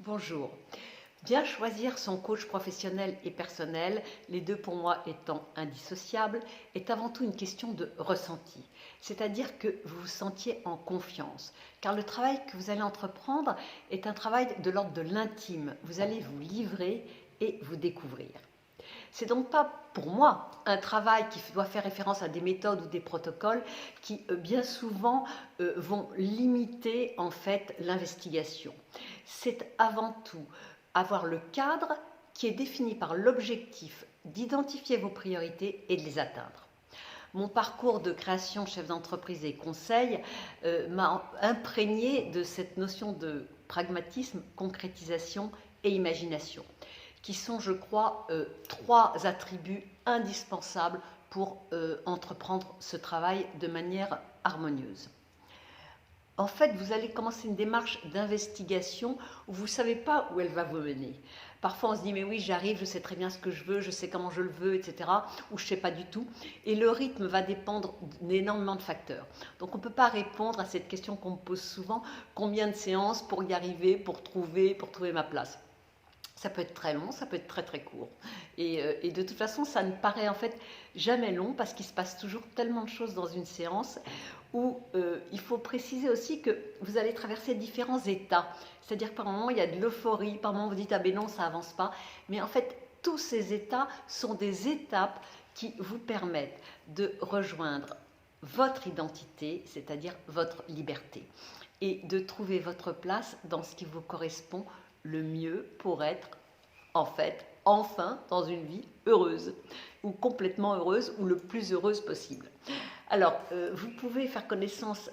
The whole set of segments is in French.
Bonjour. Bien choisir son coach professionnel et personnel, les deux pour moi étant indissociables, est avant tout une question de ressenti. C'est-à-dire que vous vous sentiez en confiance. Car le travail que vous allez entreprendre est un travail de l'ordre de l'intime. Vous allez vous livrer et vous découvrir. C'est donc pas pour moi un travail qui doit faire référence à des méthodes ou des protocoles qui bien souvent vont limiter en fait l'investigation. C'est avant tout avoir le cadre qui est défini par l'objectif d'identifier vos priorités et de les atteindre. Mon parcours de création, chef d'entreprise et conseil m'a imprégné de cette notion de pragmatisme, concrétisation et imagination, qui sont, je crois, trois attributs indispensables pour entreprendre ce travail de manière harmonieuse. En fait, vous allez commencer une démarche d'investigation où vous ne savez pas où elle va vous mener. Parfois, on se dit, mais oui, j'arrive, je sais très bien ce que je veux, je sais comment je le veux, etc. Ou je ne sais pas du tout. Et le rythme va dépendre d'énormément de facteurs. Donc, on ne peut pas répondre à cette question qu'on me pose souvent, combien de séances pour y arriver, pour trouver ma place. Ça peut être très long, ça peut être très très court. Et de toute façon, ça ne paraît en fait jamais long parce qu'il se passe toujours tellement de choses dans une séance où il faut préciser aussi que vous allez traverser différents états. C'est-à-dire que par moments, il y a de l'euphorie, par moments, vous dites « Ah ben non, ça avance pas ». Mais en fait, tous ces états sont des étapes qui vous permettent de rejoindre votre identité, c'est-à-dire votre liberté, et de trouver votre place dans ce qui vous correspond le mieux pour être, en fait, enfin dans une vie heureuse, ou complètement heureuse, ou le plus heureuse possible. Alors, vous pouvez faire connaissance,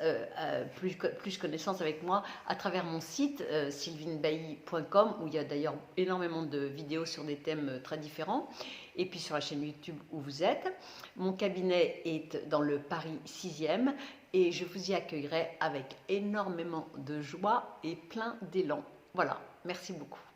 plus connaissance avec moi à travers mon site sylvinebailly.com, où il y a d'ailleurs énormément de vidéos sur des thèmes très différents, et puis sur la chaîne YouTube où vous êtes. Mon cabinet est dans le Paris 6e, et je vous y accueillerai avec énormément de joie et plein d'élan. Voilà, merci beaucoup.